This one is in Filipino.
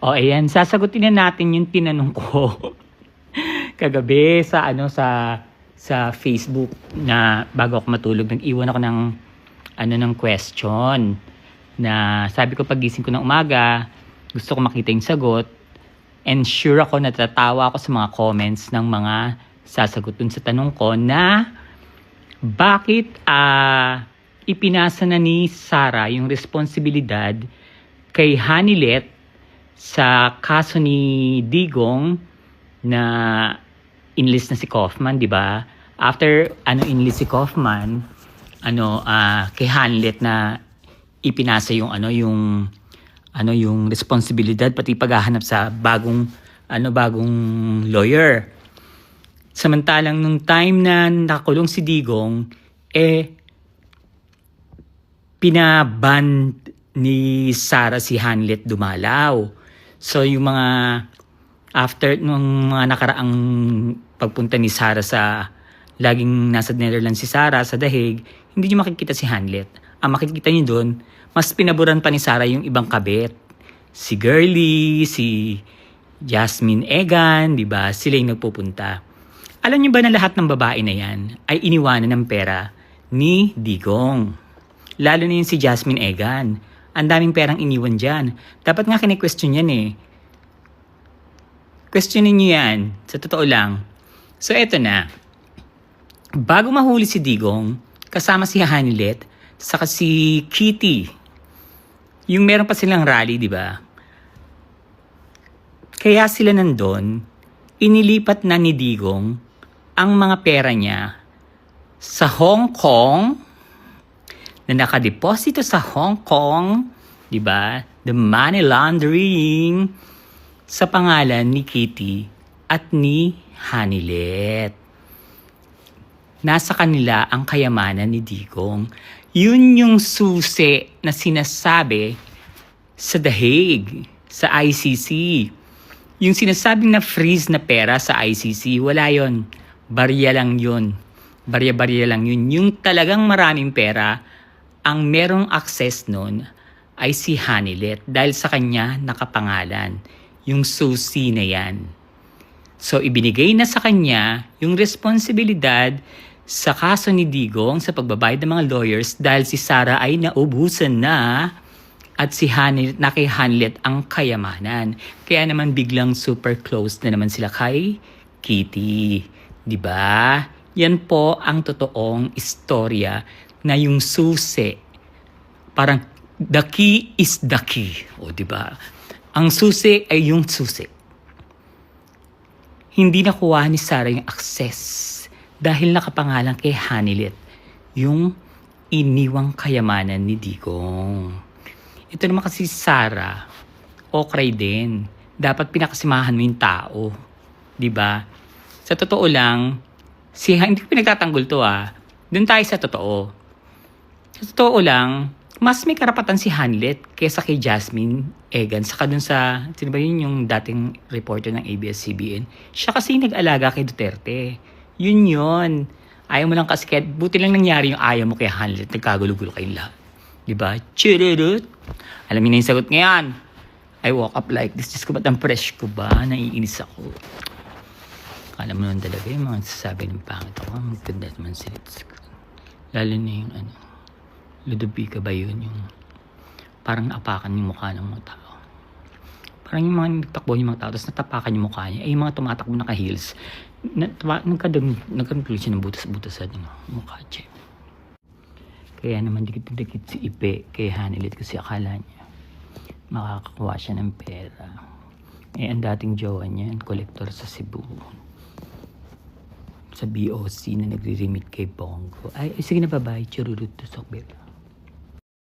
O ayan, sasagutin na natin yung tinanong ko kagabi sa Facebook na bago ako matulog, nag-iwan ako ng question na sabi ko pagising ko ng umaga, gusto ko makita yung sagot, and sure ako natatawa ako sa mga comments ng mga sasagot dun sa tanong ko na bakit ipinasa na ni Sarah yung responsibilidad kay Hanilet sa kaso ni Digong na inlist na si Kaufman, di ba? After inlist si Kaufman, kay Hanilet na ipinasa yung responsibilidad pati paghahanap sa bagong lawyer. Samantalang nung time na nakakulong si Digong, pinaban ni Sarah si Hanilet dumalaw. So yung mga after nung mga nakaraang pagpunta ni Sarah sa laging nasa Netherlands si Sarah sa Dahig, hindi niyo makikita si Hanilet. Ang makikita niyo doon, mas pinaburan pa ni Sarah yung ibang kabit. Si Girlie, si Jasmine Egan, di ba? Sila yung nagpupunta. Alam niyo ba na lahat ng babae na yan ay iniwanan ng pera ni Digong? Lalo na yung si Jasmine Egan. Ang daming perang iniwan dyan. Dapat nga kine-question yan eh. Questionin niyo yan. Sa totoo lang. So eto na. Bago mahuli si Digong, kasama si Hanilet, saka si Kitty. Yung meron pa silang rally, di ba? Kaya sila nandun, inilipat na ni Digong ang mga pera niya sa Hong Kong, na nakadeposito sa Hong Kong, di ba? The money laundering sa pangalan ni Kitty at ni Hanilet. Nasa kanila ang kayamanan ni Digong. Yun yung susi na sinasabi sa The Hague, sa ICC. Yung sinasabing na freeze na pera sa ICC, wala yon. Barya lang yun. Barya-barya lang yun. Yung talagang maraming pera, ang merong access nun ay si Hanilet dahil sa kanya nakapangalan yung susi na yan. So ibinigay na sa kanya yung responsibilidad sa kaso ni Digong sa pagbabayad ng mga lawyers dahil si Sarah ay naubusan na at si Hanilet, na kay Hanilet ang kayamanan. Kaya naman biglang super close na naman sila kay Kitty. Diba? Yan po ang totoong istorya na yung susi, parang the key is the key. O diba? Ang susi ay yung susi. Hindi nakuha ni Sarah yung access dahil nakapangalan kay Hanilet yung iniwang kayamanan ni Digong. Ito naman kasi Sarah, okray din. Dapat pinakasimahan mo yung tao. Diba? Sa totoo lang, hindi ko pinagtatanggol to Doon tayo sa totoo. Sa totoo lang, mas may karapatan si Hanilet kaysa kay Jasmine Egan. Saka dun sa, sino ba yun yung dating reporter ng ABS-CBN? Siya kasi nag-alaga kay Duterte. Yun. Ayaw mo lang kasi, buti lang nangyari yung ayaw mo kay Hanilet. Nagkagulo-gulo kayong lahat. Diba? Chirurut! Alam niyo na yung sagot ngayon. I woke up like this. Diyos ko, ba't ang fresh ko ba? Naiinis ako. Alam mo naman talaga yung mga sasabi ng pangit ako. Maganda naman sila. Lalo na yung Ludovica ba yun? Yung parang naapakan yung mukha ng mga tao. Parang yung mga nagtakbo yung mga tao, tapos natapakan yung mukha niya. Yung mga tumatakbo naka-heels, nagkaroon siya ng butas-butas sa mukha niya. Kaya naman dikit-dikit si Ipe kay Hanilet kasi akala niya makakakuha siya ng pera. Ang dating jowa niya, kolektor sa Cebu. Sa BOC na nagre-remit kay Bongo. Ay sige na, bye-bye. Chururut to Sokbel.